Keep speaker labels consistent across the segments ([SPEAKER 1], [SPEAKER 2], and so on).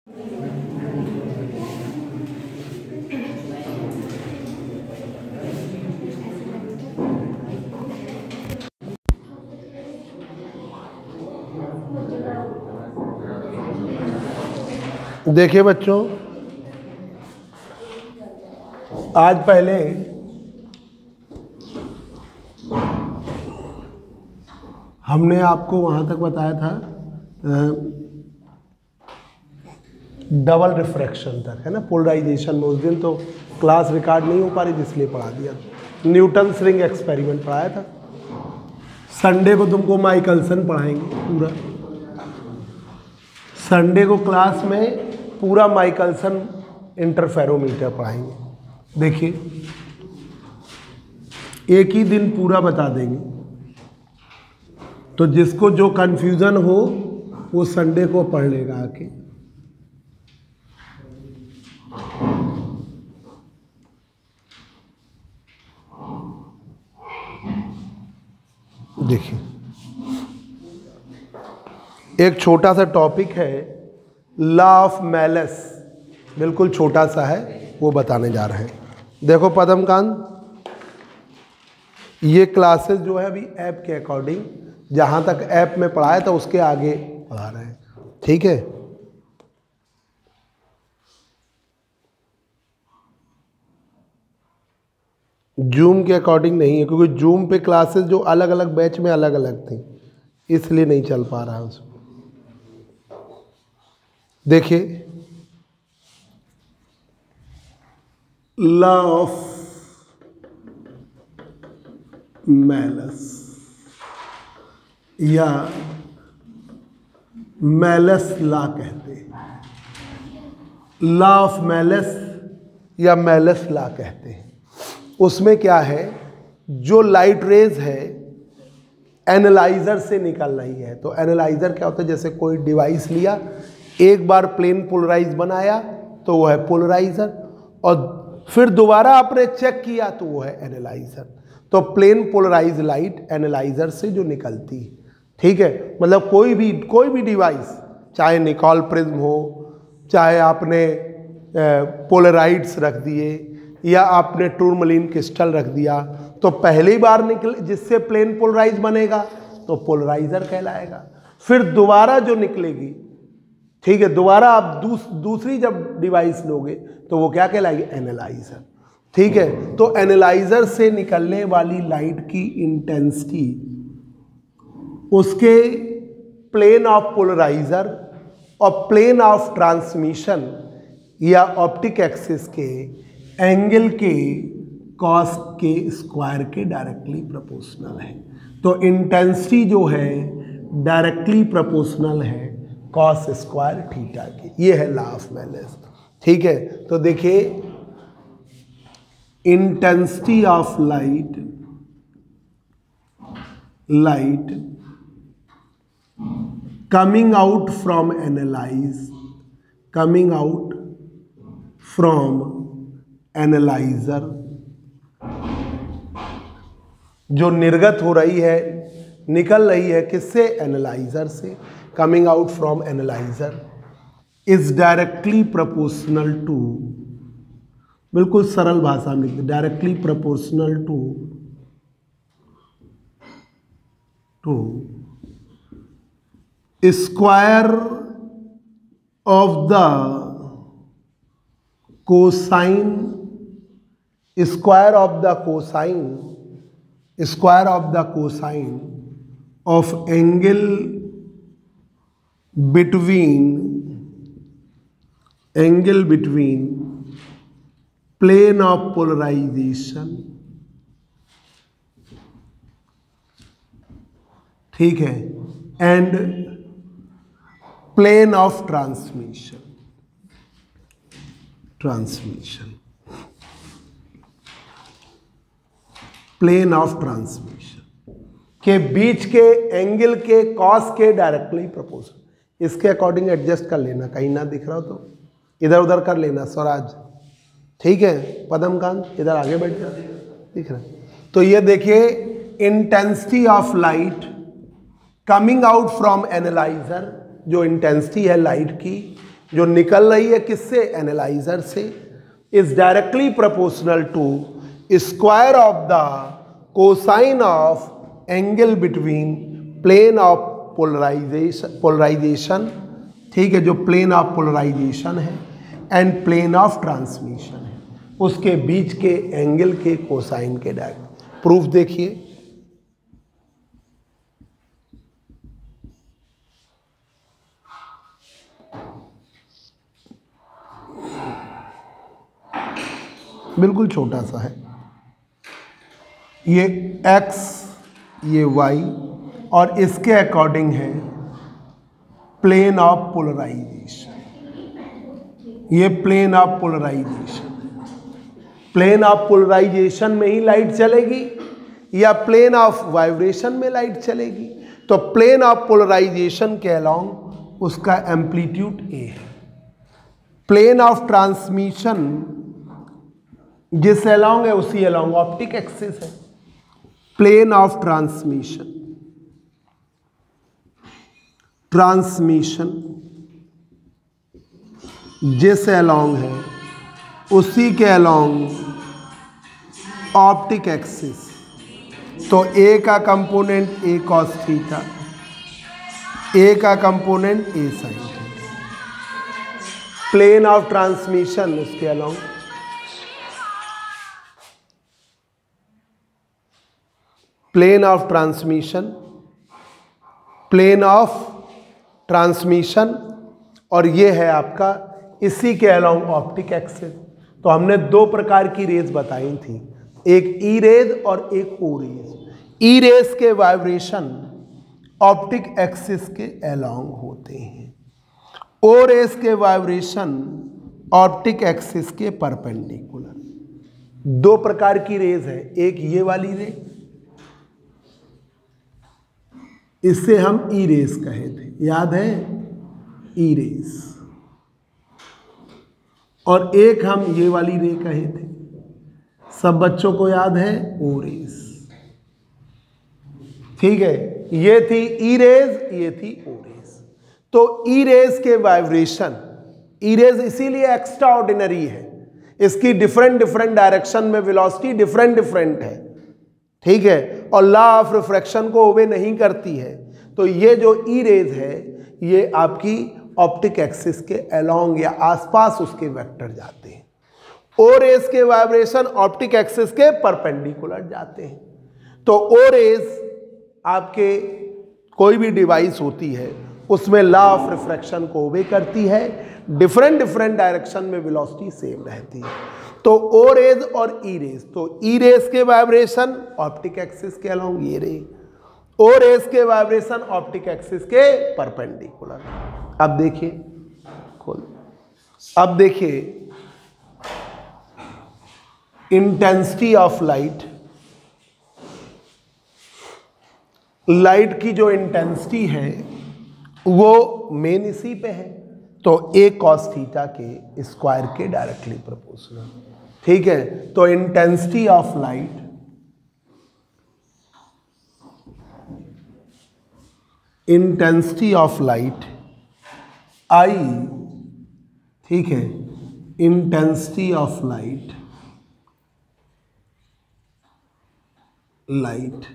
[SPEAKER 1] देखिए बच्चों, आज पहले हमने आपको वहाँ तक बताया था डबल रिफ्रैक्शन तक, है ना, पोलराइजेशन में। उस दिन तो क्लास रिकॉर्ड नहीं हो पा रही इसलिए पढ़ा दिया। न्यूटन रिंग एक्सपेरिमेंट पढ़ाया था। संडे को तुमको माइकलसन पढ़ाएंगे पूरा। संडे को क्लास में पूरा माइकलसन इंटरफेरोमीटर पढ़ाएंगे। देखिए, एक ही दिन पूरा बता देंगे, तो जिसको जो कंफ्यूजन हो वो संडे को पढ़ लेगा आके। देखिए, एक छोटा सा टॉपिक है, लॉ ऑफ मैलस, बिल्कुल छोटा सा है, वो बताने जा रहे हैं। देखो पद्मकांत, ये क्लासेस जो है अभी ऐप के अकॉर्डिंग, जहाँ तक ऐप में पढ़ाया था उसके आगे पढ़ा रहे हैं, ठीक है। जूम के अकॉर्डिंग नहीं है, क्योंकि जूम पे क्लासेस जो अलग अलग बैच में अलग अलग थी, इसलिए नहीं चल पा रहा है उसमें। देखिए, लॉ ऑफ मैलस या मैलस लॉ कहते हैं। लॉ ऑफ मैलस या मैलस लॉ कहते हैं। उसमें क्या है, जो लाइट रेज है एनालाइजर से निकल रही है, तो एनालाइजर क्या होता है, जैसे कोई डिवाइस लिया, एक बार प्लेन पोलराइज बनाया तो वो है पोलराइजर, और फिर दोबारा आपने चेक किया तो वो है एनालाइजर। तो प्लेन पोलराइज लाइट एनालाइजर से जो निकलती है, ठीक है। मतलब कोई भी डिवाइस, चाहे निकॉल प्रिज्म हो, चाहे आपने पोलराइड्स रख दिए या आपने टूरमलीन क्रिस्टल रख दिया, तो पहली बार निकले जिससे प्लेन पोलराइज बनेगा तो पोलराइजर कहलाएगा। फिर दोबारा जो निकलेगी, ठीक है, दोबारा आप दूसरी जब डिवाइस लोगे तो वो क्या कहलाएगी, एनालाइजर, ठीक है। तो एनालाइजर से निकलने वाली लाइट की इंटेंसिटी उसके प्लेन ऑफ पोलराइजर और प्लेन ऑफ ट्रांसमिशन या ऑप्टिक एक्सिस के एंगल के कॉस के स्क्वायर के डायरेक्टली प्रोपोर्शनल है। तो इंटेंसिटी जो है डायरेक्टली प्रोपोर्शनल है कॉस स्क्वायर थीटा के। ये है लॉ ऑफ मैलस, ठीक है। तो देखिए, intensity of light coming out from analyzer, जो निर्गत हो रही है, निकल रही है किससे, एनालाइजर से, coming out from analyser, is directly proportional to, बिल्कुल सरल भाषा में लिखते, directly proportional to square of the cosine of angle between plane of polarisation, ठीक है, and plane of transmission plane of transmission के बीच के एंगल के कॉस के डायरेक्टली प्रोपोर्शनल। इसके अकॉर्डिंग एडजस्ट कर लेना, कहीं ना दिख रहा हो तो इधर उधर कर लेना स्वराज, ठीक है। पद्मकांत इधर आगे बैठ जा, दिख रहा है। तो ये देखिए, intensity of light coming out from analyser, जो इंटेंसिटी है लाइट की, जो निकल रही है किससे, एनालाइजर से, is directly proportional to square of the cosine of angle between plane of polarisation, ठीक है, जो प्लेन ऑफ पोलराइजेशन है एंड प्लेन ऑफ ट्रांसमिशन है, उसके बीच के एंगल के कोसाइन के डायरेक्ट। प्रूफ देखिए, बिल्कुल छोटा सा है, ये x ये y और इसके अकॉर्डिंग है प्लेन ऑफ पोलराइजेशन, ये plane of polarisation, plane of polarisation में ही लाइट चलेगी या प्लेन ऑफ वाइब्रेशन में लाइट चलेगी, तो प्लेन ऑफ पोलराइजेशन के अलोंग उसका एम्पलीट्यूड a है। प्लेन ऑफ ट्रांसमिशन जिस अलोंग है उसी अलोंग ऑप्टिक एक्सिस है। प्लेन ऑफ ट्रांसमिशन, ट्रांसमिशन जिस अलोंग है उसी के अलोंग ऑप्टिक एक्सिस, तो a का component a cos theta, a का component a sin theta. Plane of transmission उसके along, plane of transmission, plane of transmission, और ये है आपका इसी के अलोंग ऑप्टिक एक्सिस। तो हमने दो प्रकार की रेज बताई थी, एक ई रेज और एक ओ रेज। ई रेज के वाइब्रेशन ऑप्टिक एक्सिस के अलोंग होते हैं, ओ रेज के वाइब्रेशन ऑप्टिक एक्सिस के परपेंडिकुलर। दो प्रकार की रेज है, एक ये वाली रे, इससे हम ई रेज कहे थे, याद है, ई रेज, और एक हम ये वाली रे कहे थे, सब बच्चों को याद है, ओ रेज। ठीक है, ये थी ई रेज, ये थी ओ रेज। तो ई रेज के वाइब्रेशन, ई रेज इसीलिए एक्स्ट्रा ऑर्डिनरी है, इसकी डिफरेंट डिफरेंट डायरेक्शन में वेलोसिटी डिफरेंट डिफरेंट है, ठीक है, और लॉ ऑफ रिफ्रैक्शन को ओबे नहीं करती है। तो ये जो ई रेज है ये आपकी ऑप्टिक एक्सिस के अलोंग या आसपास उसके वेक्टर जाते हैं। ओ रेज के वाइब्रेशन ऑप्टिक एक्सिस के परपेंडिकुलर जाते हैं। तो ओ रेज आपके कोई भी डिवाइस होती है उसमें लॉ ऑफ रिफ्रैक्शन को ओबे करती है, डिफरेंट डिफरेंट डायरेक्शन में वेलोसिटी सेम रहती है। तो ओ रेज और ई रेज, तो ई रेज के वाइब्रेशन ऑप्टिक एक्सिस के अलोंग ये रे, ओ रेज के वाइब्रेशन ऑप्टिक एक्सिस के परपेंडिकुलर। अब देखिए, खोल, अब देखिए इंटेंसिटी ऑफ लाइट, लाइट की जो इंटेंसिटी है वो मेन इसी पे है, तो a cos थीटा के स्क्वायर के डायरेक्टली प्रोपोर्शनल। ठीक है, तो intensity of light, intensity of light I, ठीक है, intensity of light, light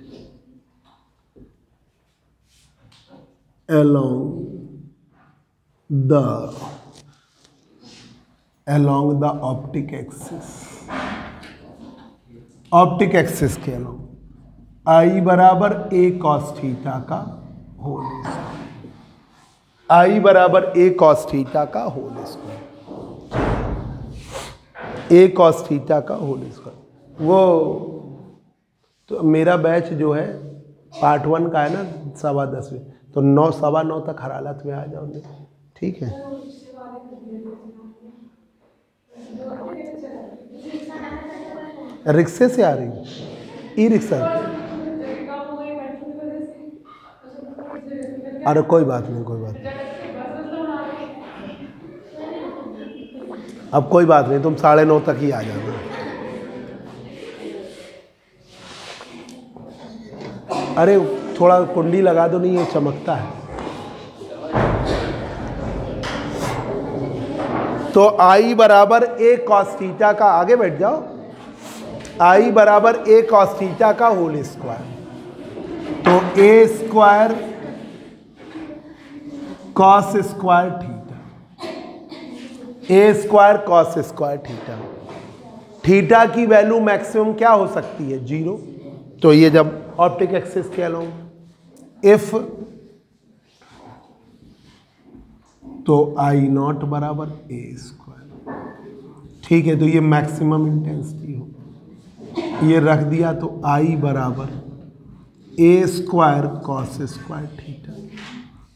[SPEAKER 1] along the optic axis, optic axis के अलोंग I बराबर a cos थीटा का होल स्क्वायर, I बराबर a cos थीटा का whole square, a cos theta का whole square. वो तो मेरा बैच जो है पार्ट 1 का है ना 10:15, तो 9 सवा 9 तक हर हालत में आ जाओगे, ठीक है। रिक्शे से आ रही, ई रिक्शा, अरे कोई बात नहीं, कोई बात नहीं, अब कोई बात नहीं, तुम 9:30 तक ही आ जाना। अरे थोड़ा कुंडी लगा दो, नहीं ये चमकता है। तो आई बराबर ए कॉस थीटा का, आगे बैठ जाओ, आई बराबर ए कॉस थीटा का होल स्क्वायर। तो A square cos square theta, A square cos square theta. Theta की वैल्यू मैक्सिमम क्या हो सकती है? 0। तो ये जब ऑप्टिक एक्सिस के अलोंग इफ, तो आई नॉट बराबर ए स्क्वायर। ठीक है, तो ये मैक्सिमम इंटेंसिटी हो, ये रख दिया, तो आई बराबर A square cos square theta.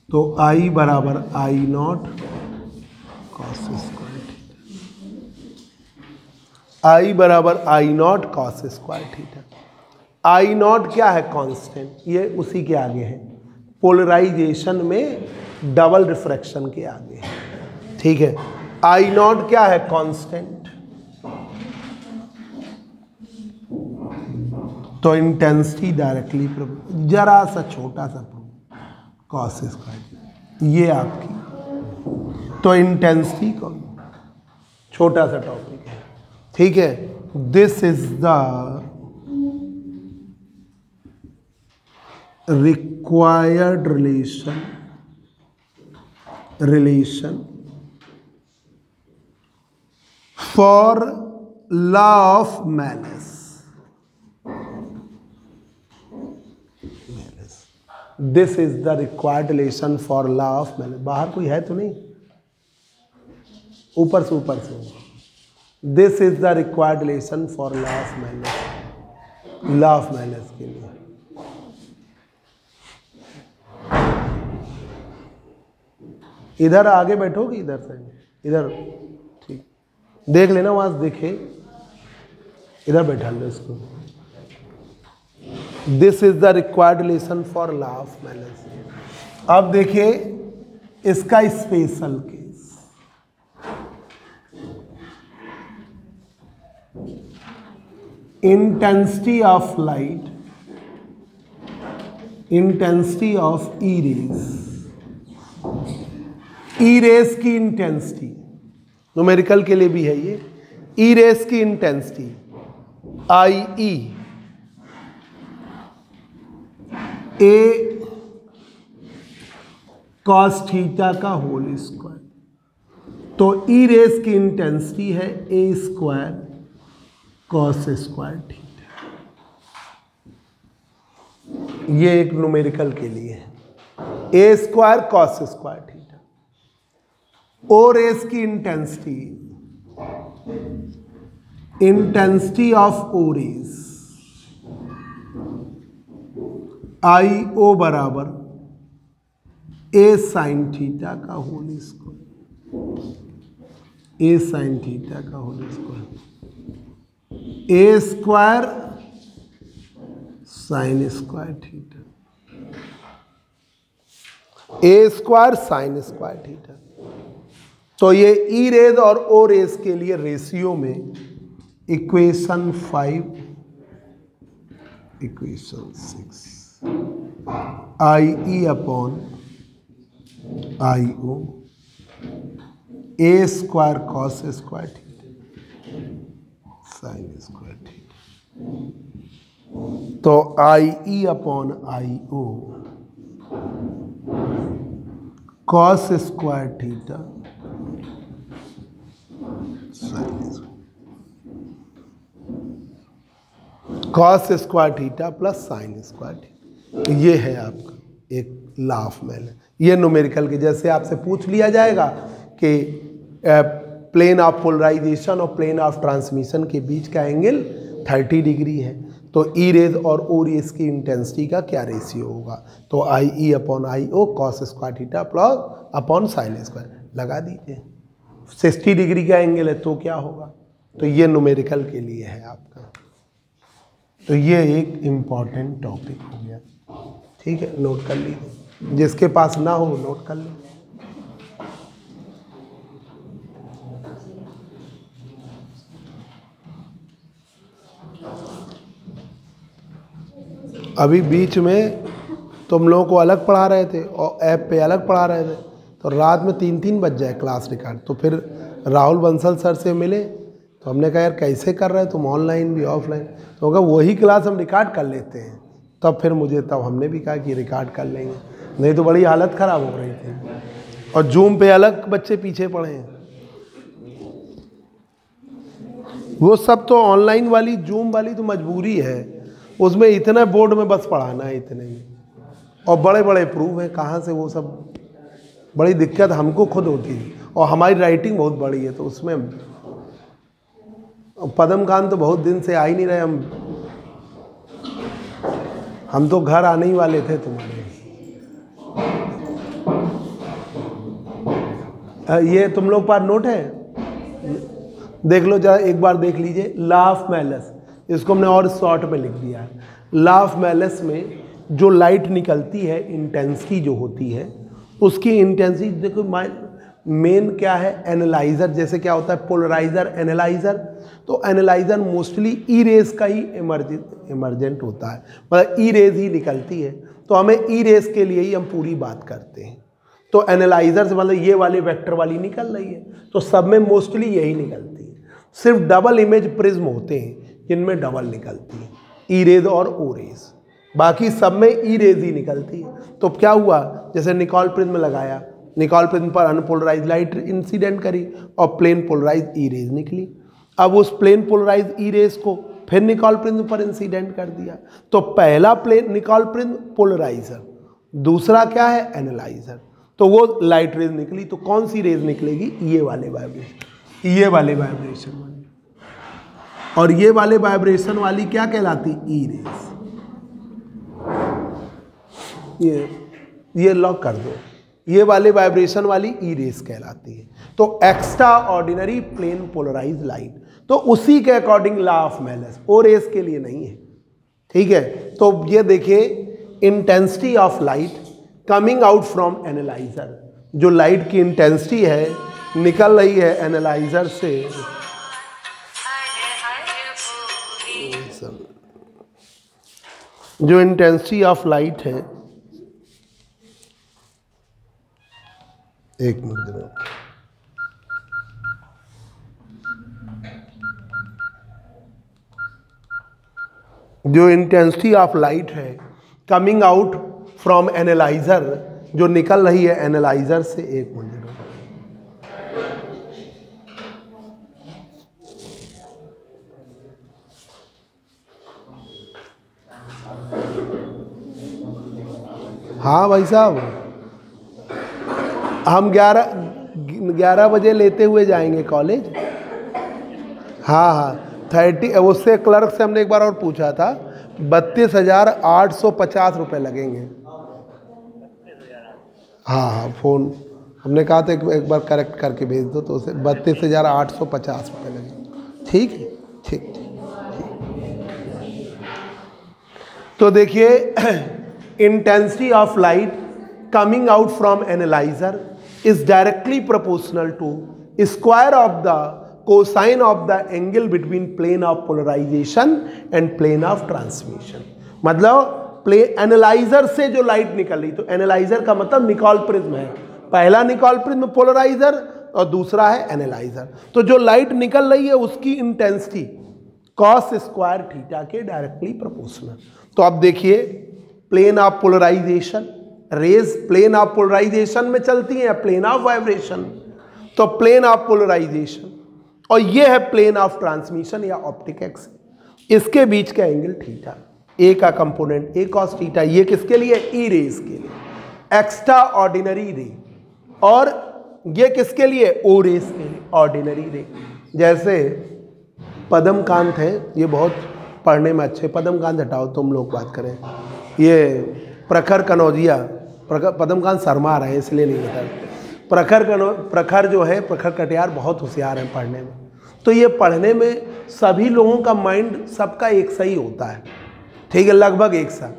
[SPEAKER 1] तो आई बराबर I naught cos square theta, I बराबर I naught cos square theta. I naught क्या है? कांस्टेंट, ये उसी के आगे है, पोलराइजेशन में डबल रिफ्रैक्शन के आगे है। ठीक है, आई नॉट क्या है? कांस्टेंट। तो इंटेंसिटी डायरेक्टली जरा सा छोटा सा कॉस स्क्वायर, ये आपकी, तो इंटेंसिटी कौन, छोटा सा टॉपिक है। ठीक है, this is the required relation for law of malice. This is the required relation for law of malice. बाहर कोई है तो नहीं? ऊपर से this is the required relation for law of malice, law of malice के लिए। इधर आगे बैठोगे, इधर से, इधर, ठीक, देख लेना वहां से देखे, इधर बैठा लो इसको। This is the required relation for law of Malus. अब देखिए इसका special case, intensity of light, intensity of E rays की इंटेंसिटी, न्यूमेरिकल के लिए भी है ये, ई रेस की intensity I E a cos theta का होल स्क्वायर। तो ई रेस की इंटेंसिटी है a square cos square theta. ये एक न्यूमेरिकल के लिए है, a square cos square theta. O rays की intensity, intensity of O rays I O बराबर ए साइन थीटा का whole square, A sine theta का whole square, A square sine square theta, A square sine square theta. तो ये ई rays और ओ rays के लिए ratio में equation 5, equation 6, I E upon I O A square cos square theta sine square theta. तो I E upon I O cos square theta sine, cos square theta plus sine square theta. ये है आपका एक law of Malus. ये numerical के, जैसे आपसे पूछ लिया जाएगा कि प्लेन ऑफ पोलराइजेशन और प्लेन ऑफ ट्रांसमिशन के बीच का एंगल 30 डिग्री है, तो ई रेज और ओ रेज की इंटेंसिटी का क्या रेशियो होगा? तो I E upon I O cos square theta plus upon sine square लगा दीजिए। 60 डिग्री का एंगल है तो क्या होगा? तो ये न्यूमेरिकल के लिए है आपका। तो ये एक इम्पॉर्टेंट टॉपिक हो गया। ठीक है, नोट कर लीजिए, जिसके पास ना हो नोट कर लीजिए। अभी बीच में तुम लोगों को अलग पढ़ा रहे थे और ऐप पे अलग पढ़ा रहे थे, तो रात में 3-3 बज जाए क्लास रिकॉर्ड, तो फिर राहुल बंसल सर से मिले तो हमने कहा यार कैसे कर रहे हो तुम, ऑनलाइन भी ऑफलाइन, तो कहा वही क्लास हम रिकॉर्ड कर लेते हैं। तब फिर तब हमने भी कहा कि रिकॉर्ड कर लेंगे, नहीं तो बड़ी हालत ख़राब हो रही थी। और जूम पे अलग बच्चे पीछे पड़े हैं। वो सब तो ऑनलाइन वाली जूम वाली तो मजबूरी है, उसमें इतना बोर्ड में बस पढ़ाना है इतने ही, और बड़े बड़े प्रूफ हैं, कहाँ से वो सब, बड़ी दिक्कत हमको खुद होती है। और हमारी राइटिंग बहुत बड़ी है तो उसमें पदमकांत तो बहुत दिन से आ ही नहीं रहे, हम तो घर आने ही वाले थे तुम्हारे। ये तुम लोग पास नोट है, देख लो जरा एक बार देख लीजिए। लॉ ऑफ मैलस, इसको हमने और शॉर्ट में लिख दिया है। लॉ ऑफ मैलस में जो लाइट निकलती है, इंटेंसिटी जो होती है, उसकी इंटेंसिटी देखो, मेन क्या है, एनालाइजर। जैसे क्या होता है पोलराइजर, एनालाइजर, तो एनालाइजर मोस्टली ई रेज का ही इमर्जेंट होता है, मतलब ई रेज ही निकलती है, तो हमें ई रेज के लिए ही हम पूरी बात करते हैं। तो एनालाइजर से मतलब ये वाले वेक्टर वाली निकल रही है, तो सब में मोस्टली यही निकलती है। सिर्फ डबल इमेज प्रिज्म होते हैं जिनमें डबल निकलती है, ई रेज और ओ रेज, बाकी सब में ई रेज ही निकलती है। तो क्या हुआ, जैसे निकोल प्रिज्म लगाया, निकोल प्रिज्म पर अनपोलराइज लाइट इंसिडेंट करी और प्लेन पोलराइज ई रेज निकली। अब उस प्लेन पोलराइज ई रेज को फिर निकोल प्रिज्म पर इंसिडेंट कर दिया, तो पहला प्लेन निकोल प्रिज्म पोलराइजर, दूसरा क्या है एनालाइजर, तो वो लाइट रेज निकली। तो कौन सी रेज निकलेगी, ये वाले वाइब्रेशन, ये वाले वाइब्रेशन वाली, और ये वाले वाइब्रेशन वाली क्या कहलाती, ई रेज। ये लॉक कर दो, ये वाले वाइब्रेशन वाली ई रेज कहलाती है। तो extraordinary plane polarise light, तो उसी के according law of Malus, O rays के लिए नहीं है, ठीक है। तो ये देखिए, intensity of light coming out from analyser, जो लाइट की इंटेंसिटी है निकल रही है एनालाइजर से, जो इंटेंसिटी ऑफ लाइट है, एक मिनट दो, जो इंटेंसिटी ऑफ लाइट है कमिंग आउट फ्रॉम एनालाइजर, जो निकल रही है एनालाइजर से, एक मिनट, हाँ भाई साहब, हम 11 बजे लेते हुए जाएंगे कॉलेज। हाँ 30, उससे क्लर्क से हमने एक बार और पूछा था, 32,850 रुपये लगेंगे। हाँ फ़ोन हमने कहा था एक बार करेक्ट करके भेज दो, तो उसे 32,850 रुपये लगेंगे। ठीक है, ठीक। तो देखिए, intensity of light coming out from analyser is directly proportional to square of the cosine of the angle between plane of polarisation and plane of transmission. मतलब एनालाइजर से जो लाइट निकल रही, तो एनालाइजर का मतलब निकोल प्रिज्म है, पहला निकोल प्रिज्म पोलराइजर और दूसरा है एनालाइजर। तो जो लाइट निकल रही है उसकी इंटेंसिटी कॉस स्क्वायर थीटा के डायरेक्टली प्रोपोर्शनल। तो अब देखिए, plane of polarisation, rays plane of polarisation में चलती हैं, प्लेन ऑफ वाइब्रेशन, तो प्लेन ऑफ पोलराइजेशन, और ये है प्लेन ऑफ ट्रांसमिशन या ऑप्टिक एक्सिस, इसके बीच का एंगल थीटा, ए का कंपोनेंट ए कॉस थीटा, ये किसके लिए, ई रेज के लिए, एक्स्ट्रा ऑर्डिनरी रे, और ये किसके लिए, ओ रेज के लिए, ऑर्डिनरी रे। जैसे पदमकांत है, ये बहुत पढ़ने में अच्छे, पदमकांत हटाओ, तुम लोग बात करें, ये प्रखर कनौजिया, पदमकांत शर्मा रहे इसलिए नहीं बता, प्रखर जो है, प्रखर कटियार बहुत होशियार हैं पढ़ने में। तो ये पढ़ने में सभी लोगों का माइंड सबका एक सा ही होता है, ठीक है, लगभग एक सा।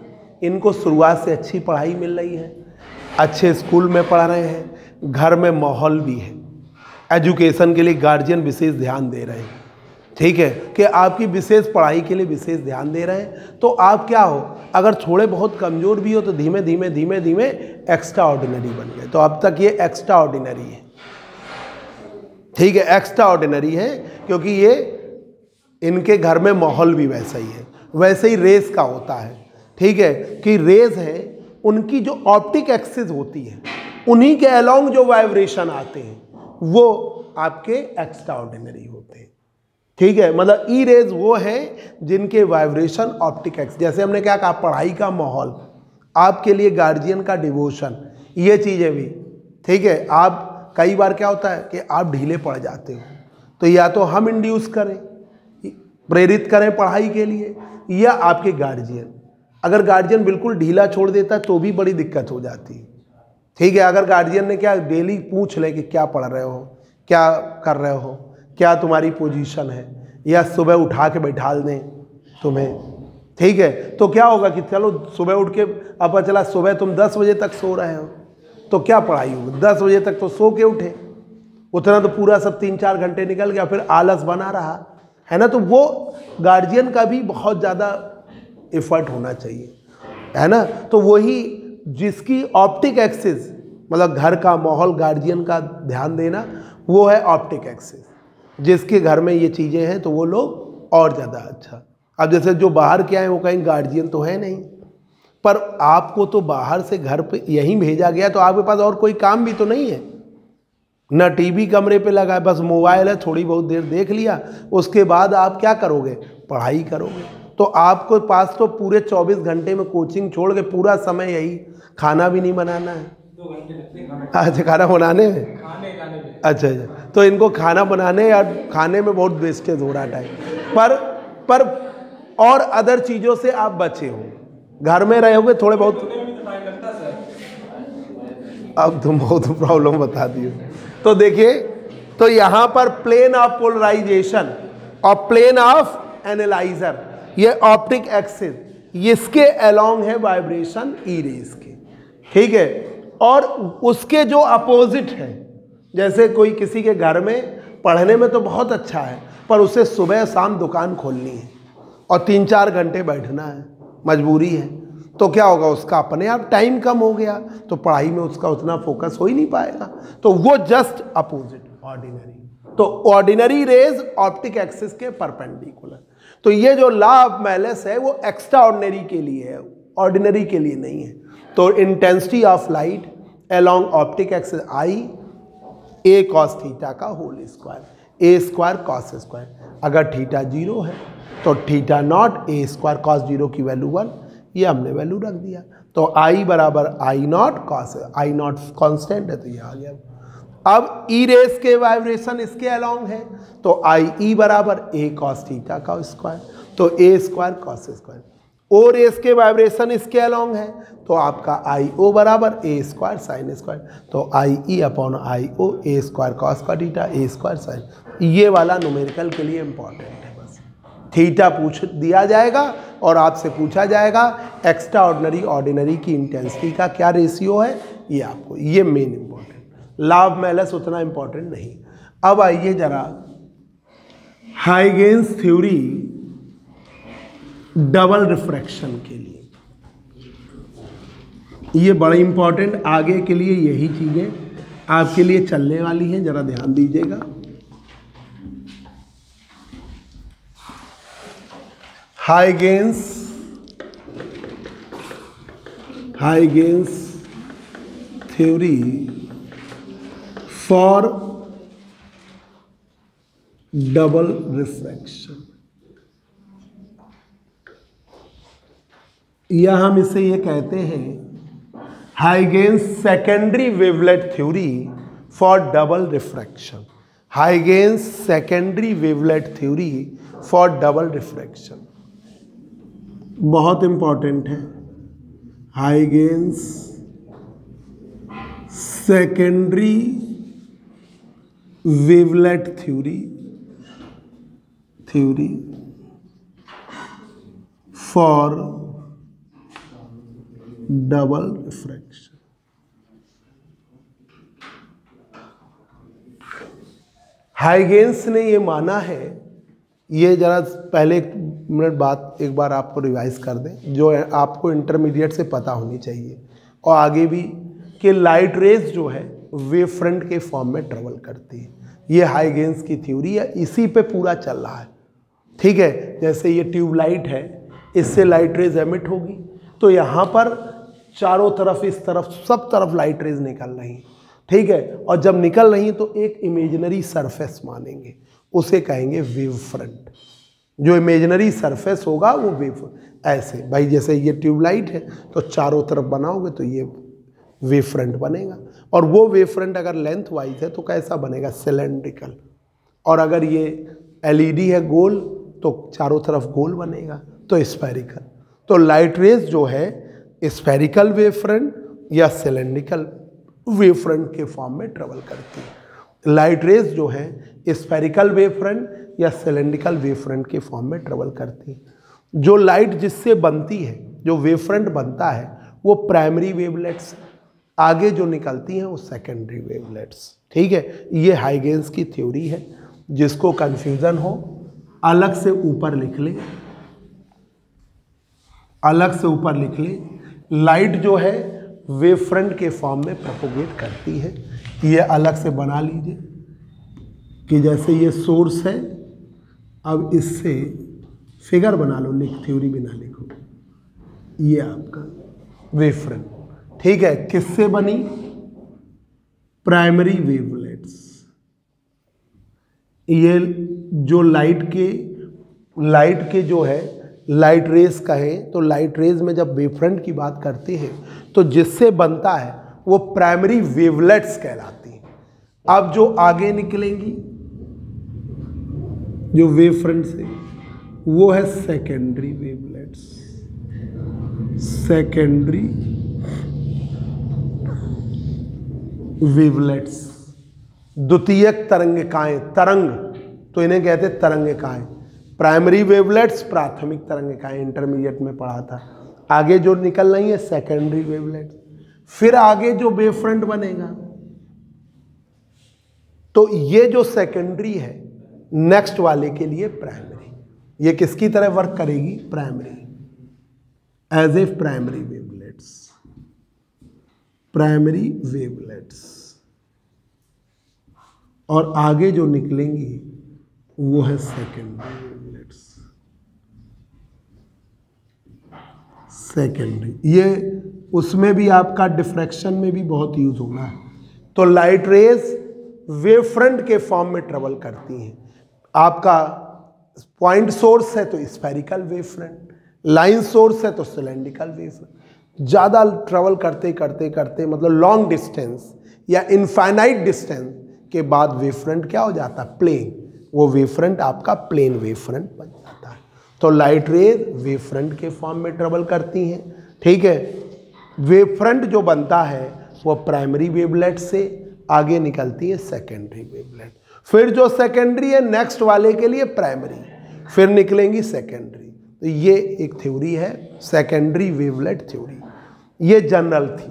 [SPEAKER 1] इनको शुरुआत से अच्छी पढ़ाई मिल रही है, अच्छे स्कूल में पढ़ रहे हैं, घर में माहौल भी है, एजुकेशन के लिए गार्जियन विशेष ध्यान दे रहे हैं, ठीक है, कि आपकी विशेष पढ़ाई के लिए विशेष ध्यान दे रहे हैं। तो आप क्या हो, अगर थोड़े बहुत कमज़ोर भी हो तो धीमे धीमे धीमे धीमे एक्स्ट्रा ऑर्डिनरी बन गए। तो अब तक ये एक्स्ट्रा ऑर्डिनरी है, ठीक है, एक्स्ट्रा ऑर्डिनरी है क्योंकि ये इनके घर में माहौल भी वैसा ही है। वैसे ही रेस का होता है, ठीक है, कि रेस है उनकी जो ऑप्टिक एक्सिस होती है उन्हीं के अलोंग जो वाइब्रेशन आते हैं वो आपके एक्स्ट्रा ऑर्डिनरी होते हैं, ठीक है। मतलब ई रेज वो है जिनके वाइब्रेशन ऑप्टिक एक्सिस, जैसे हमने क्या कहा, पढ़ाई का माहौल, आपके लिए गार्जियन का डिवोशन, ये चीज़ें भी, ठीक है। आप कई बार क्या होता है कि आप ढीले पड़ जाते हो, तो या तो हम इंड्यूस करें, प्रेरित करें पढ़ाई के लिए, या आपके गार्जियन। अगर गार्जियन बिल्कुल ढीला छोड़ देता है तो भी बड़ी दिक्कत हो जाती है, ठीक है। अगर गार्जियन ने क्या डेली पूछ ले कि क्या पढ़ रहे हो, क्या कर रहे हो, क्या तुम्हारी पोजीशन है, या सुबह उठा के बैठा दें तुम्हें, ठीक है, तो क्या होगा कि चलो सुबह उठ के अब पता चला सुबह तुम 10 बजे तक सो रहे हो, तो क्या पढ़ाई होगी? 10 बजे तक तो सो के उठे, उतना तो पूरा सब 3-4 घंटे निकल गया, फिर आलस बना रहा है ना। तो वो गार्जियन का भी बहुत ज़्यादा एफर्ट होना चाहिए, है ना। तो वही जिसकी ऑप्टिक एक्सिस, मतलब घर का माहौल, गार्जियन का ध्यान देना, वो है ऑप्टिक एक्सिस। जिसके घर में ये चीज़ें हैं तो वो लोग और ज़्यादा अच्छा। अब जैसे जो बाहर के आए वो कहीं गार्जियन तो है नहीं, पर आपको तो बाहर से घर पे यहीं भेजा गया, तो आपके पास और कोई काम भी तो नहीं है ना, टीवी कमरे पे लगा है, बस मोबाइल है, थोड़ी बहुत देर देख लिया, उसके बाद आप क्या करोगे? पढ़ाई करोगे। तो आपको पास तो पूरे 24 घंटे में कोचिंग छोड़ के पूरा समय यही, खाना भी नहीं बनाना है।
[SPEAKER 2] 2 घंटे लगते हैं
[SPEAKER 1] अच्छा, खाना बनाने में,
[SPEAKER 2] खाने में।
[SPEAKER 1] अच्छा, तो इनको खाना बनाने या खाने में बहुत वेस्टेज हो रहा टाइम, पर और अदर चीज़ों से आप बचे हो, घर में रहोगे थोड़े बहुत। अब तुम बहुत प्रॉब्लम बता दिए। तो देखिए, तो यहाँ पर प्लेन ऑफ पोलराइजेशन और प्लेन ऑफ एनालाइजर, ये ऑप्टिक एक्सिस, इसके अलोंग है वाइब्रेशन ई रेज के, ठीक है। और उसके जो अपोजिट है, जैसे कोई किसी के घर में पढ़ने में तो बहुत अच्छा है, पर उसे सुबह शाम दुकान खोलनी है और 3-4 घंटे बैठना है, मजबूरी है, तो क्या होगा? उसका अपने आप टाइम कम हो गया, तो पढ़ाई में उसका उतना फोकस हो ही नहीं पाएगा। तो वो जस्ट अपोजिट, ऑर्डिनरी। तो ऑर्डिनरी रेज ऑप्टिक एक्सिस के परपेंडिकुलर। तो ये जो लॉ ऑफ मैलेस है वो एक्स्ट्रा ऑर्डिनरी के लिए है, ऑर्डिनरी के लिए नहीं है। तो intensity of light along optic axis I A cos theta का whole square, A square cos square. अगर थीटा 0 है तो theta not a square cos 0 की वैल्यू 1, ये हमने वैल्यू रख दिया। तो आई बराबर I naught cos, I naught constant है तो ये आ गया। अब ई रेस के वाइब्रेशन इसके अलोंग है, तो आई ई बराबर ए कॉस थीटा का स्क्वायर, तो A square cos square. O rays के वाइब्रेशन इसके अलोंग है, तो आपका आई ओ बराबर ए स्क्वायर साइन स्क्वायर, तो I E upon I O A square cos का थीटा ए स्क्वायर साइन। ये वाला न्यूमेरिकल के लिए इंपॉर्टेंट है। बस थीटा पूछ दिया जाएगा और आपसे पूछा जाएगा एक्स्ट्रा ऑर्डिनरी ऑर्डिनरी की इंटेंसिटी का क्या रेशियो है, ये आपको, ये main important. Law of malice उतना इंपॉर्टेंट नहीं। अब आइए जरा हाइगेन्स थ्योरी डबल रिफ्रैक्शन के लिए, ये बड़ा इंपॉर्टेंट, आगे के लिए यही चीजें आपके लिए चलने वाली हैं, जरा ध्यान दीजिएगा। Huygens theory for double refraction, या हम इसे ये कहते हैं Huygens secondary wavelet theory for double refraction. Huygens secondary wavelet theory for double refraction बहुत इंपॉर्टेंट है। Huygens secondary wavelet theory for double refraction. Huygens ने ये माना है, ये जरा पहले एक मिनट बात एक बार आपको रिवाइज कर दें, जो आपको इंटरमीडिएट से पता होनी चाहिए और आगे भी, कि लाइट रेज जो है वेव फ्रंट के फॉर्म में ट्रेवल करती है। ये हाइगेंस की थ्योरी है, इसी पे पूरा चल रहा है। ठीक है, जैसे ये ट्यूबलाइट है, इससे लाइट रेज एमिट होगी, तो यहाँ पर चारों तरफ, इस तरफ, सब तरफ लाइट रेज निकल रही हैं। ठीक है, और जब निकल रही हैं तो एक इमेजिनरी सरफेस मानेंगे, उसे कहेंगे वेव फ्रंट। जो इमेजिनरी सरफेस होगा वो वेव, ऐसे भाई जैसे ये ट्यूबलाइट है तो चारों तरफ बनाओगे तो ये वेव फ्रंट बनेगा, और वो वेव फ्रंट अगर लेंथ वाइज है तो कैसा बनेगा, सिलेंड्रिकल। और अगर ये एलईडी है गोल तो चारों तरफ गोल बनेगा, तो स्फेरिकल। तो लाइट रेज जो है स्फेरिकल वेव फ्रंट या सिलेंड्रिकल वेव फ्रंट के फॉर्म में ट्रेवल करती है। लाइट रेज जो है स्फेरिकल वेव फ्रंट या सिलेंड्रिकल वेव फ्रंट के फॉर्म में ट्रेवल करती है। जो लाइट जिससे बनती है, जो वेव फ्रंट बनता है, वो प्राइमरी वेवलेट्स, आगे जो निकलती हैं वो सेकेंडरी वेवलेट्स। ठीक है, ये हाइगेंस की थ्योरी है। जिसको कंफ्यूजन हो अलग से ऊपर लिख ले, अलग से ऊपर लिख ले। लाइट जो है वेव फ्रंट के फॉर्म में प्रोपोगेट करती है, ये अलग से बना लीजिए कि जैसे ये सोर्स है, अब इससे फिगर बना लो, लिख थ्योरी भी ना लिखो, ये आपका वेव फ्रंट। ठीक है, किससे बनी, प्राइमरी वेवलेट्स। ये जो लाइट के जो है लाइट रेज कहें तो लाइट रेज में जब वेवफ्रंट की बात करते हैं तो जिससे बनता है वो प्राइमरी वेवलेट्स कहलाती हैं। अब जो आगे निकलेंगी जो वेवफ्रंट से, वो है सेकेंडरी वेवलेट्स। सेकेंडरी वेवलेट्स, द्वितीयक तरंगिकाएं, तरंग तो इन्हें कहते तरंगिकाएं। प्राइमरी वेवलेट्स प्राथमिक तरंगिकाएं, इंटरमीडिएट में पढ़ा था। आगे जो निकल रही है सेकेंडरी वेवलेट्स, फिर आगे जो वेवफ्रंट बनेगा, तो ये जो सेकेंडरी है नेक्स्ट वाले के लिए प्राइमरी। ये किसकी तरह वर्क करेगी, primary, as a primary wavelets, primary wavelets. और आगे जो निकलेंगी वो है सेकेंडरी वेवलेट्स, सेकेंडरी। ये उसमें भी आपका डिफ्रैक्शन में भी बहुत यूज होना है। तो लाइट रेज वेव फ्रंट के फॉर्म में ट्रेवल करती हैं। आपका पॉइंट सोर्स है तो spherical wave front, line source है तो सिलेंड्रिकल वेव फ्रंट। ज़्यादा ट्रेवल करते करते करते, मतलब लॉन्ग डिस्टेंस या इनफाइनाइट डिस्टेंस के बाद वेव फ्रंट क्या हो जाता है, प्लेन। वो वेव फ्रंट आपका प्लेन वेव फ्रंट बन जाता है। तो लाइट रेज वेव फ्रंट के फॉर्म में ट्रेवल करती हैं। ठीक है, वेव फ्रंट जो बनता है वो प्राइमरी वेवलेट से आगे निकलती है सेकेंडरी वेवलेट। फिर जो सेकेंडरी है नेक्स्ट वाले के लिए प्राइमरी, फिर निकलेंगी सेकेंडरी। तो ये एक थ्योरी है सेकेंडरी वेवलेट थ्योरी, ये जनरल थी।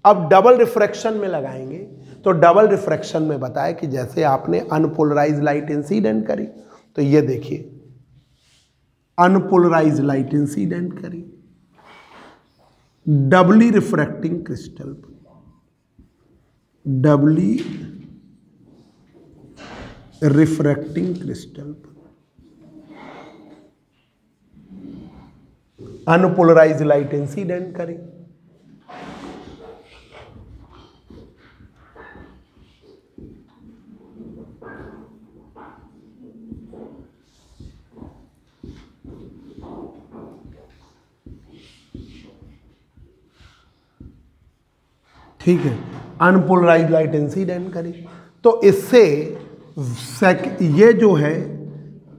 [SPEAKER 1] अब डबल रिफ्रैक्शन में लगाएंगे तो डबल रिफ्रैक्शन में बताया कि जैसे आपने अनपोलराइज लाइट इंसिडेंट करी, तो ये देखिए अनपोलराइज लाइट इंसिडेंट करी डबली रिफ्रैक्टिंग क्रिस्टल पर, डबली रिफ्रैक्टिंग क्रिस्टल पर अनपोलराइज लाइट इंसिडेंट करी। ठीक है, अनपोलराइज लाइट इंसिडेंट करी, तो इससे ये जो है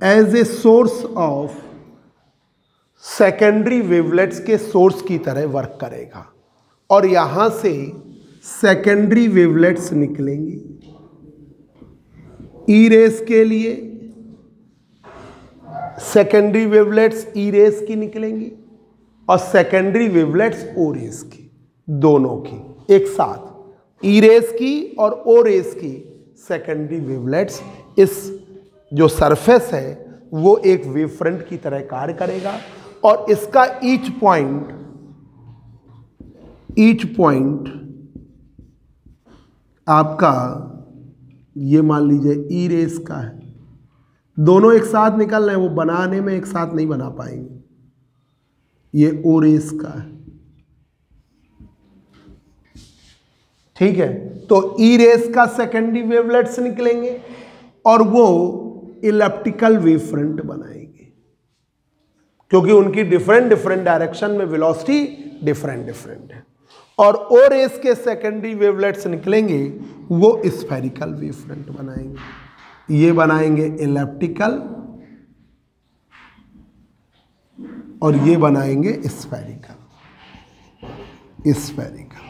[SPEAKER 1] as a source of secondary wavelets के सोर्स की तरह वर्क करेगा। और यहां से सेकेंडरी वेवलेट्स निकलेंगी ई रेस के लिए, सेकेंडरी वेवलेट्स ई रेस की निकलेंगी और सेकेंडरी वेवलेट्स ओ रेस की, दोनों की एक साथ, ई रेस की और ओ रेस की सेकेंडरी वेवलेट्स। इस जो सरफेस है वो एक वेव फ्रंट की तरह कार्य करेगा और इसका ईच पॉइंट आपका ये मान लीजिए ई रेस का है, दोनों एक साथ निकल रहे हैं, वो बनाने में एक साथ नहीं बना पाएंगे। ये ओ रेस का है, ठीक है। तो ई रेस का सेकेंडरी वेवलेट्स निकलेंगे और वो इलिप्टिकल वेव फ्रंट बनाएंगे, क्योंकि उनकी डिफरेंट डिफरेंट डायरेक्शन में वेलोसिटी डिफरेंट डिफरेंट है। और ओ रेस के सेकेंडरी वेवलेट्स निकलेंगे, वो स्फेरिकल वेव फ्रंट बनाएंगे। ये बनाएंगे इलिप्टिकल और ये बनाएंगे स्फेरिकल। स्फेरिकल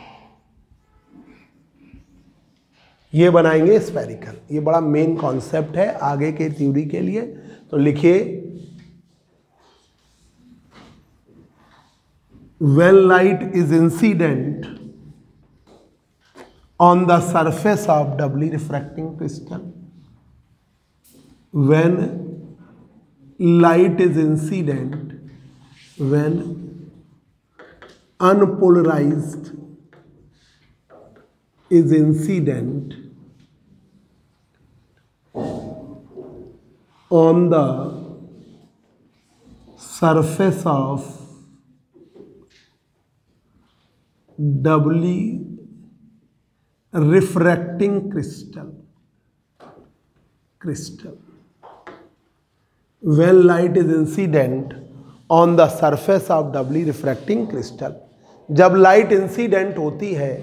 [SPEAKER 1] ये बनाएंगे स्फेरिकल। ये बड़ा मेन कॉन्सेप्ट है आगे के थ्योरी के लिए। तो लिखिए, when light is incident on the surface of doubly refracting crystal, when light is incident, when unpolarized is incident on the surface of doubly refracting crystal. When light is incident on the surface of doubly refracting crystal, जब light incident होती है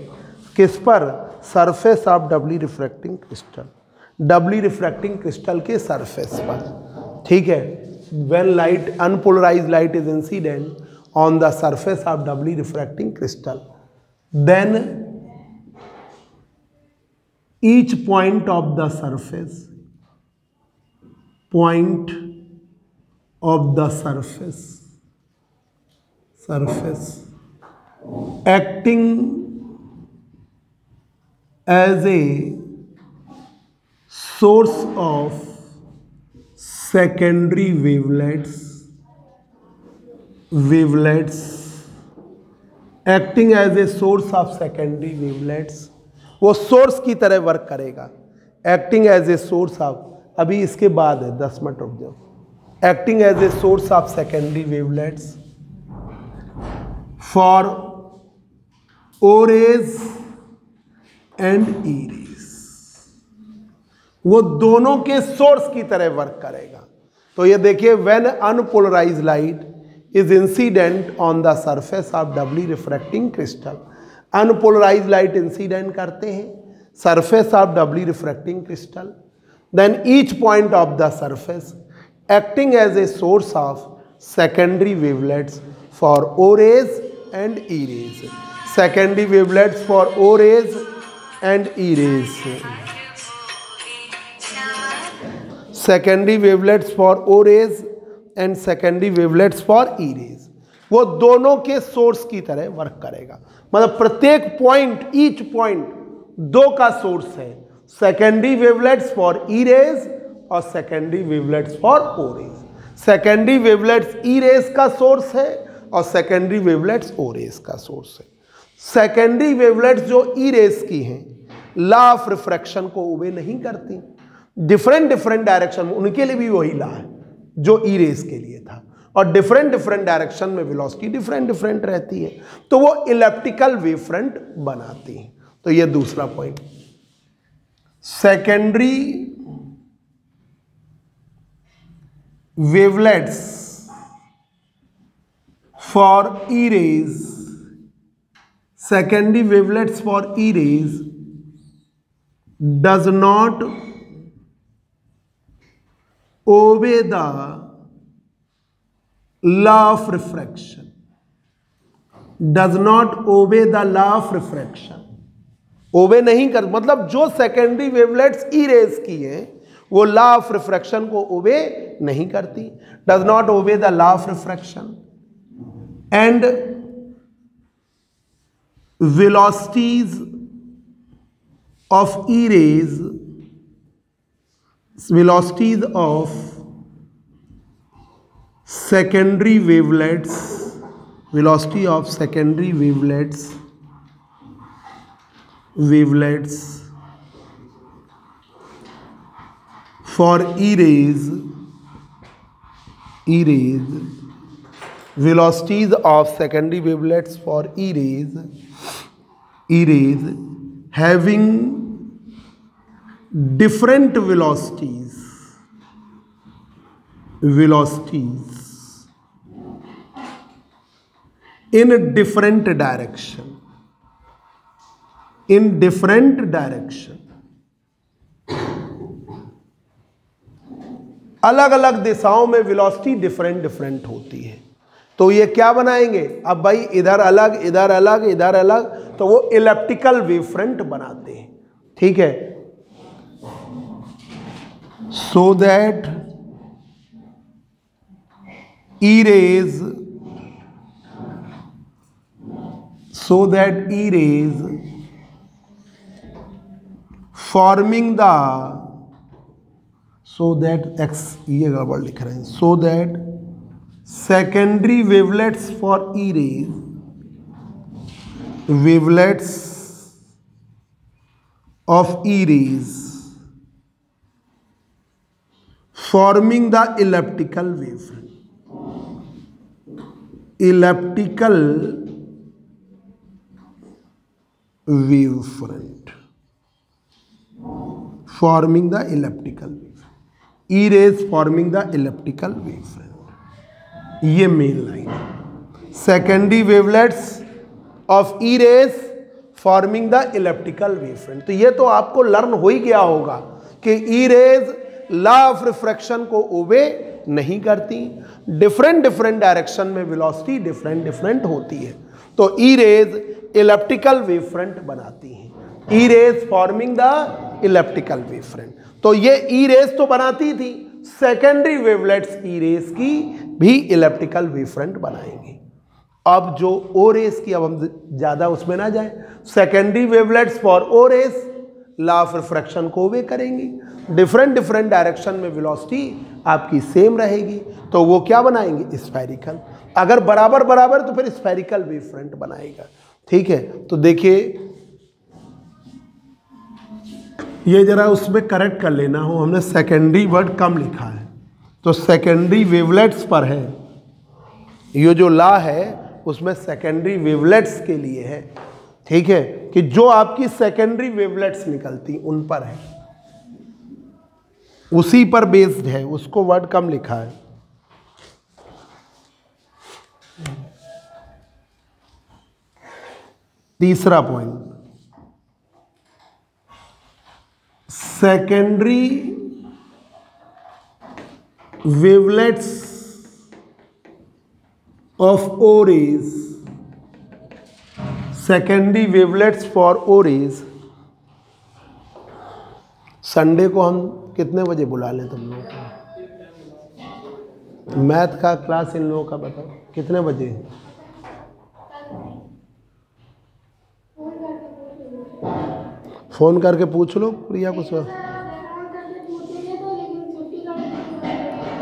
[SPEAKER 1] किस पर? Surface of doubly refracting crystal, doubly refracting crystal के surface पर, ठीक है। When light unpolarised light is incident on the surface of doubly refracting crystal, then each point of the surface acting as a source of secondary wavelets acting as a source of secondary wavelets, वो source की तरह work करेगा। Acting as a source of, अभी इसके बाद है 10 minute रुक जाओ। Acting as a source of secondary wavelets for O rays and E rays, वो दोनों के सोर्स की तरह वर्क करेगा। तो ये देखिए, when unpolarised light is incident on the surface of doubly refracting crystal, unpolarized light incident करते हैं surface of doubly refracting crystal, then each point of the surface acting as a source of secondary wavelets for O rays and E rays, secondary wavelets for O rays and E rays, secondary wavelets for O rays and secondary wavelets for E rays, वो दोनों के source की तरह work करेगा। मतलब प्रत्येक point, each point दो का सोर्स है, secondary wavelets for E rays और secondary wavelets for O rays. Secondary wavelets E rays का सोर्स है और सेकेंडरी वेवलेट्स ओ रेज का सोर्स है। सेकेंडरी वेवलेट्स जो ई रेज की हैं, लॉ ऑफ रिफ्रैक्शन को ओबे नहीं करती, डिफरेंट डिफरेंट डायरेक्शन में उनके लिए भी वही लॉ है जो ई रेस के लिए था, और डिफरेंट डिफरेंट डायरेक्शन में वेलोसिटी डिफरेंट डिफरेंट रहती है, तो वो इलिप्टिकल वेव फ्रंट बनाती है। तो ये दूसरा point. Secondary wavelets for E rays, secondary wavelets for E rays does not obey the law of refraction, does not obey the law of refraction, ओबे नहीं कर, मतलब जो सेकेंडरी वेवलेट्स ई रेज की हैं वो लॉ ऑफ रिफ्रैक्शन को obey नहीं करती, does not obey the law of refraction, and velocities of E rays, velocities of secondary wavelets, velocity of secondary wavelets for E rays velocities of secondary wavelets for E rays having different velocities in different direction, अलग अलग दिशाओं में velocity different होती है। तो ये क्या बनाएंगे, अब भाई इधर अलग इधर अलग इधर अलग, तो वो इलिप्टिकल वेव फ्रंट बनाते हैं। ठीक है, so that E rays forming the, so that x ये गड़बड़ लिख रहे हैं, so that secondary wavelets for E rays, wavelets of E rays forming the elliptical wavefront, forming the elliptical wavefront, E rays forming the elliptical wavefront, ये main line है। Secondary wavelets of E rays forming the elliptical wavefront. तो ये तो आपको learn हो ही गया होगा कि E rays law of refraction को ओबे नहीं करती, डिफरेंट डायरेक्शन में वेलोसिटी डिफरेंट होती है। तो ई रेज इलिप्टिकल वेवफ्रंट बनाती हैं, E rays forming the elliptical wavefront. तो ये ई रेज तो बनाती थी, सेकेंडरी वेवलेट्स ई रेज की भी इलिप्टिकल वेवफ्रंट बनाएंगे। अब जो ओ रेज की, अब हम ज्यादा उसमें ना जाए, secondary wavelets for O rays law of refraction को वे करेंगी, डिफरेंट डायरेक्शन में वेलोसिटी आपकी सेम रहेगी, तो वो क्या बनाएंगे, स्फेरिकल। अगर बराबर तो फिर स्फेरिकल वेवफ्रंट बनाएगा। ठीक है, तो देखिए ये जरा उसमें करेक्ट कर लेना हो, हमने सेकेंडरी वर्ड कम लिखा है, तो सेकेंडरी वेवलेट्स पर है, ये जो लॉ है उसमें सेकेंडरी वेवलेट्स के लिए है। ठीक है, कि जो आपकी सेकेंडरी वेवलेट्स निकलती उन पर है, उसी पर बेस्ड है, उसको वर्ड कम लिखा है। तीसरा point, secondary wavelets of O rays, secondary wavelets for O rays. Sunday को हम कितने बजे बुला लें तुम लोगों को? मैथ का क्लास इन लोगों का बताओ कितने बजे? फोन करके पूछ लो प्रिया कुछ।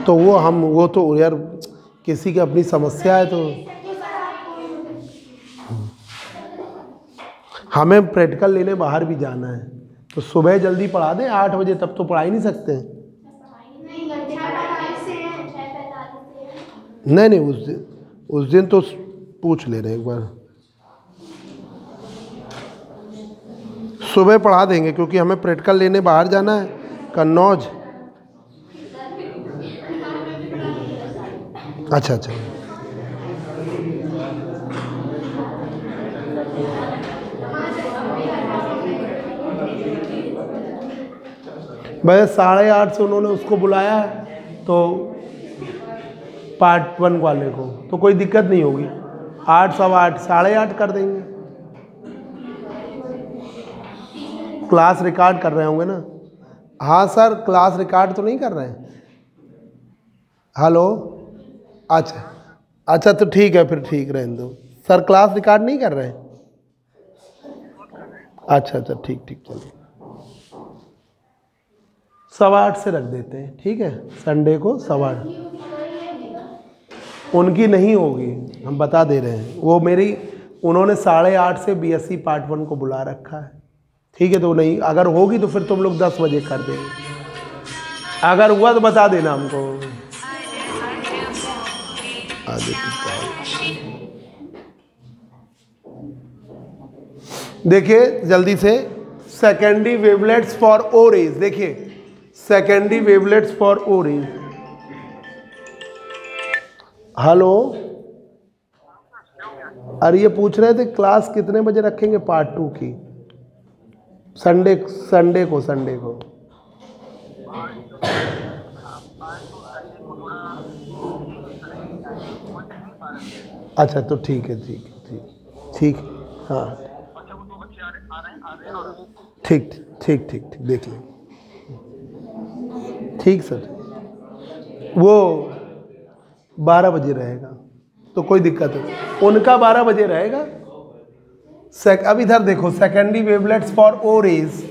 [SPEAKER 1] तो वो तो यार किसी की अपनी समस्या है, तो हमें प्रैक्टिकल लेने बाहर भी जाना है, तो सुबह जल्दी पढ़ा दें 8 बजे, तब तो पढ़ा ही नहीं सकते हैं। नहीं उस दिन तो पूछ ले रहे एक बार, सुबह पढ़ा देंगे क्योंकि हमें प्रैक्टिकल लेने बाहर जाना है कन्नौज। अच्छा भाई 8:30 से उन्होंने उसको बुलाया है, तो पार्ट 1 वाले को तो कोई दिक्कत नहीं होगी, 8, 8:15, 8:30 कर देंगे। क्लास रिकॉर्ड कर रहे होंगे ना? हाँ सर, क्लास रिकॉर्ड तो नहीं कर रहे हैं। हेलो, अच्छा तो ठीक है, फिर ठीक रहने दो सर, क्लास रिकॉर्ड नहीं कर रहे हैं। अच्छा ठीक चलिए, 8:15 से रख देते हैं। ठीक है, संडे को 8:15 उनकी नहीं होगी, हम बता दे रहे हैं। वो उन्होंने 8:30 से बीएससी पार्ट 1 को बुला रखा है। ठीक है, तो नहीं, अगर होगी तो फिर तुम लोग 10 बजे कर देंगे। अगर हुआ तो बता देना हमको। देखिए जल्दी से, secondary wavelets for O rays. देखिए secondary wavelets for O rays. Hello, अरे ये पूछ रहे थे क्लास कितने बजे रखेंगे पार्ट 2 की? संडे को। अच्छा तो ठीक है, हाँ ठीक देख लें। ठीक सर, वो 12 बजे रहेगा तो कोई दिक्कत नहीं, उनका 12 बजे रहेगा। अब इधर देखो, secondary wavelets for O rays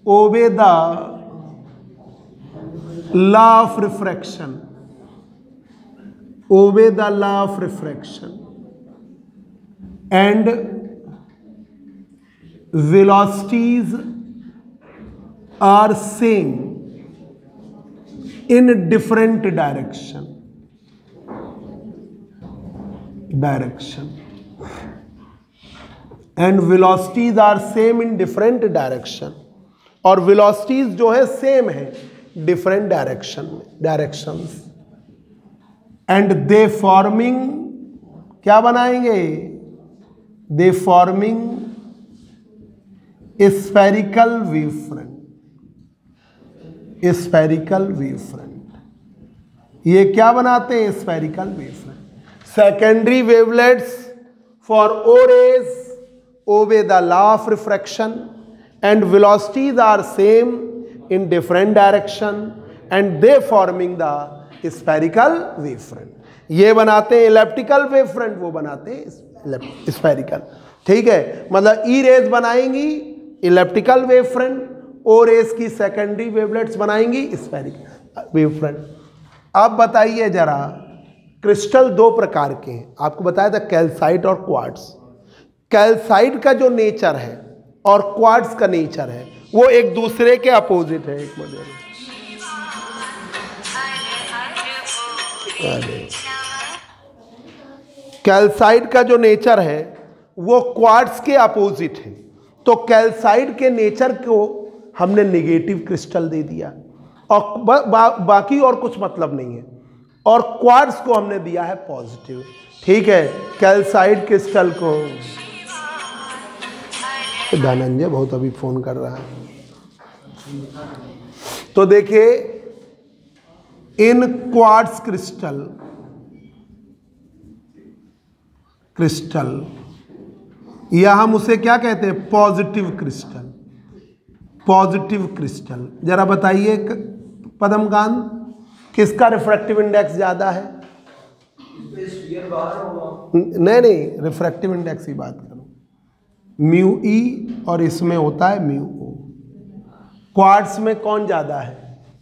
[SPEAKER 1] obey the law of refraction, obey the law of refraction and velocities are same in different direction and velocities are same in different direction, और velocities जो है सेम है different directions and they forming, क्या बनाएंगे? They forming spherical wave front. ये क्या बनाते हैं? Spherical wave front. Secondary wavelets for O rays obey the law of refraction and velocities are same in different direction and they forming the spherical wave front. ये बनाते हैं elliptical wave front, वो बनाते हैं स्फेरिकल। ठीक है, मतलब e raise बनाएंगी इलेप्टिकल वेव फ्रंट, ओ रेज की सेकेंडरी वेवलेट्स बनाएंगी स्फेरिकल वेव फ्रंट। अब बताइए जरा, क्रिस्टल 2 प्रकार के हैं, आपको बताया था कैल्साइट और क्वार्ट्ज। कैल्साइट का जो नेचर है और क्वार्ट्ज का नेचर है वो एक दूसरे के अपोजिट है। एक मिनट, कैल्साइट का जो नेचर है वो क्वार्ट्ज के अपोजिट है, तो कैल्साइट के नेचर को हमने नेगेटिव क्रिस्टल दे दिया और बाकी और कुछ मतलब नहीं है, और क्वार्ट्ज को हमने दिया है पॉजिटिव। ठीक है, कैल्साइट क्रिस्टल को, धनंजय बहुत अभी फोन कर रहा है, तो देखिए इन क्वार्ट्ज क्रिस्टल या हम उसे क्या कहते हैं? Positive crystal. जरा बताइए पद्मकांत, किसका रिफ्रैक्टिव इंडेक्स ज्यादा है? नहीं, रिफ्रैक्टिव इंडेक्स की बात करो। म्यू ई और इसमें होता है म्यू ओ। क्वार्ट्ज में कौन ज्यादा है?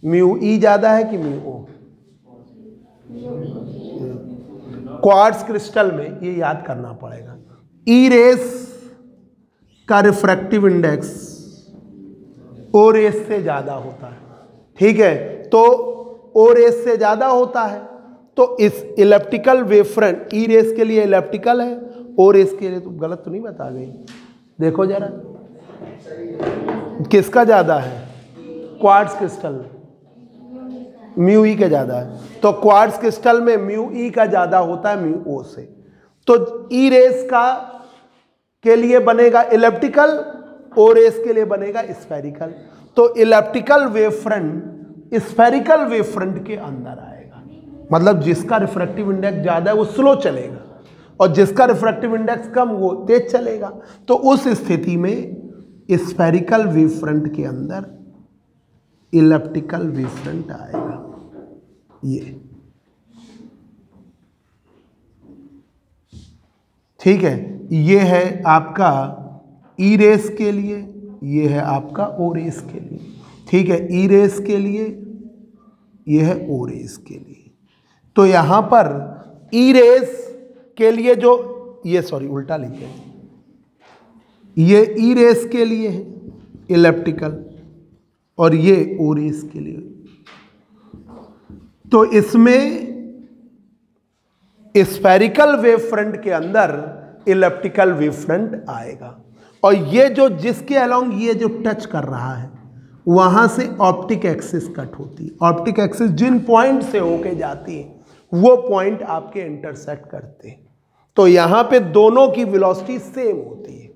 [SPEAKER 1] म्यू ई ज्यादा है कि म्यू ओ? क्वार्ट्ज क्रिस्टल में ये याद करना पड़ेगा, ई रेस का रिफ्रैक्टिव इंडेक्स ओ रेस से ज्यादा होता है। ठीक है, तो ओ रेस से ज्यादा होता है, तो इस इलेप्टिकल वेव फ्रंट ई रेस के लिए इलेप्टिकल है, ओ रेस के लिए तो गलत तो नहीं बता गई? देखो जरा किसका ज्यादा है? क्वार्ट्ज क्रिस्टल म्यू ई का ज्यादा है, तो क्वार्ट्ज क्रिस्टल में म्यू ई का ज्यादा होता है म्यू ओ से, तो ई रेस का के लिए बनेगा इलेप्टिकल, ओ रेस के लिए बनेगा स्फेरिकल। तो elliptical wave front spherical wave front के अंदर आएगा, मतलब जिसका रिफ्रैक्टिव इंडेक्स ज्यादा है वो स्लो चलेगा और जिसका रिफ्रैक्टिव इंडेक्स कम वो तेज चलेगा। तो उस स्थिति में स्फेरिकल वेव फ्रंट के अंदर इलेप्टिकल वेव फ्रंट आएगा। ये ठीक है, ये है आपका ई रेस के लिए, ये है आपका ओ रेस के लिए। ठीक है, ई रेस के लिए, ये है ओ रेस के लिए। तो यहां पर ई रेस के लिए जो ये उल्टा लिखे, ये ई रेस के लिए है इलेप्टिकल और ये ओ रेस के लिए। तो इसमें स्फेरिकल वेव फ्रंट के अंदर इलिप्टिकल वेव फ्रंट आएगा, और ये जो जिसके अलोंग ये जो टच कर रहा है वहां से ऑप्टिक एक्सिस कट होती है। ऑप्टिक एक्सिस जिन पॉइंट से होके जाती है वो पॉइंट आपके इंटरसेक्ट करते हैं, तो यहां पे दोनों की वेलोसिटी सेम होती है।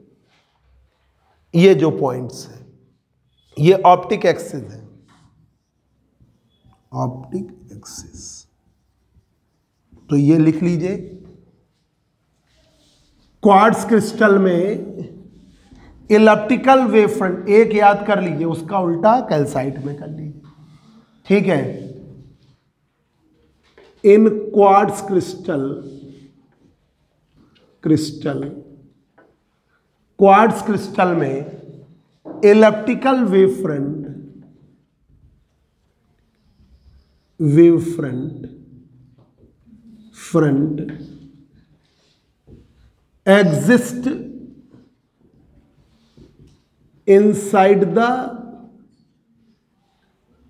[SPEAKER 1] ये जो पॉइंट्स है ये ऑप्टिक एक्सिस है, ऑप्टिक एक्सिस। तो ये लिख लीजिए, क्वार्ट्ज क्रिस्टल में इलिप्टिकल वेव फ्रंट, एक याद कर लीजिए, उसका उल्टा कैल्साइट में कर लीजिए, ठीक है। इन क्वार्ट्ज क्वार्ट्ज क्रिस्टल में elliptical wave front exist inside the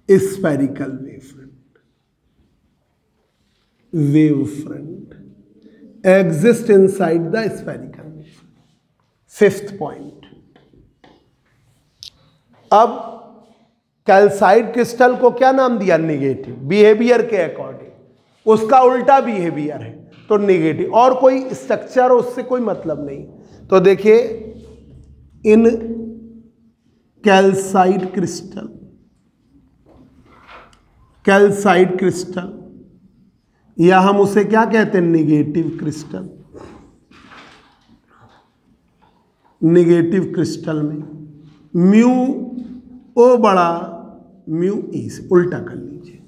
[SPEAKER 1] spherical wavefront exist inside the spherical wavefront। Fifth point, अब कैल्साइट क्रिस्टल को क्या नाम दिया? निगेटिव। बिहेवियर के अकॉर्डिंग उसका उल्टा बिहेवियर है तो निगेटिव, और कोई स्ट्रक्चर उससे कोई मतलब नहीं। तो देखिए, इन कैल्साइट क्रिस्टल या हम उसे क्या कहते हैं? Negative crystal. निगेटिव क्रिस्टल में म्यू ओ बड़ा म्यू ई से उल्टा कर लीजिए।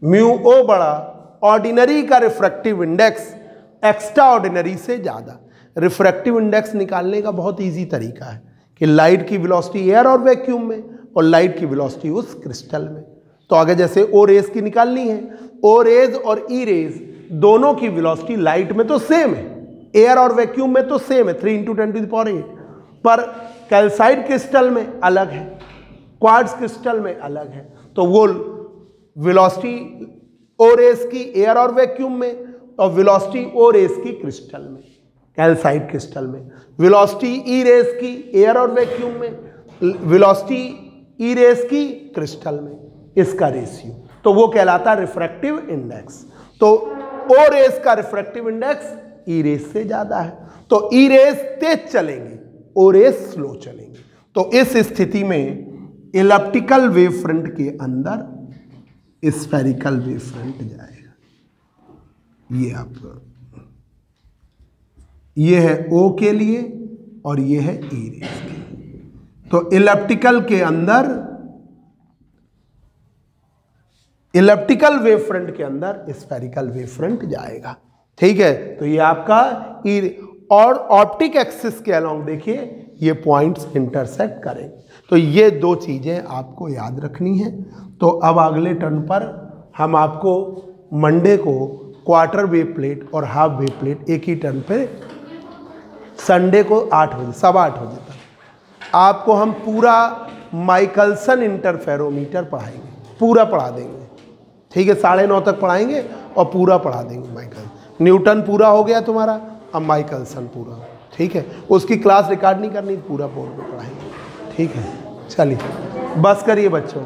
[SPEAKER 1] म्यू ओ बड़ा, ऑर्डिनरी का रिफ्रैक्टिव इंडेक्स एक्स्ट्रा ऑर्डिनरी से ज़्यादा। रिफ्रैक्टिव इंडेक्स निकालने का बहुत इजी तरीका है कि लाइट की वेलोसिटी एयर और वैक्यूम में और लाइट की वेलोसिटी उस क्रिस्टल में। तो आगे जैसे ओ रेज की निकालनी है, ओ रेज और ई रेज दोनों की वेलोसिटी लाइट में तो सेम है, एयर और वैक्यूम में तो सेम है, 3 × 10⁸, पर कैल्साइट क्रिस्टल में अलग है, क्वार्ट्ज क्रिस्टल में अलग है। तो वो वेलोसिटी ओ रेज की एयर और वैक्यूम में और वेलोसिटी ओ रेज की क्रिस्टल में, कैल्साइट क्रिस्टल में। वेलोसिटी ई रेज की एयर और वैक्यूम में, वेलोसिटी ई रेज की क्रिस्टल में, इसका रेशियो, तो वो कहलाता है रिफ्रैक्टिव इंडेक्स। तो ओ रेज का रिफ्रैक्टिव इंडेक्स ई रेज से ज्यादा है, तो ई रेज तेज चलेंगे, ओ रेज स्लो चलेंगे। तो इस स्थिति में इलिप्टिकल वेव फ्रंट के अंदर स्फेरिकल वेव फ्रंट जाएगा। ये आपका, ये है ओ के लिए और ये है ई रेज के लिए। तो इलिप्टिकल के अंदर, इलिप्टिकल वेव फ्रंट के अंदर स्फेरिकल वेव फ्रंट जाएगा, ठीक है। तो ये आपका ई, और ऑप्टिक एक्सिस के अलोंग देखिए ये पॉइंट्स इंटरसेक्ट करेंगे। तो ये दो चीजें आपको याद रखनी है। तो अब अगले टर्न पर हम आपको मंडे को क्वार्टर वेव प्लेट और हाफ वेव प्लेट एक ही टर्न पे, संडे को 8 बजे, 8:15 बजे तक आपको हम पूरा माइकलसन इंटरफेरोमीटर पढ़ाएंगे, पूरा पढ़ा देंगे, ठीक है। 9:30 तक पढ़ाएंगे और पूरा पढ़ा देंगे। माइकल न्यूटन पूरा हो गया तुम्हारा, अब माइकलसन पूरा, ठीक है। उसकी क्लास रिकॉर्ड नहीं करनी, पूरा बोर्ड में पढ़ाएंगे, ठीक है। चलिए बस करिए बच्चों।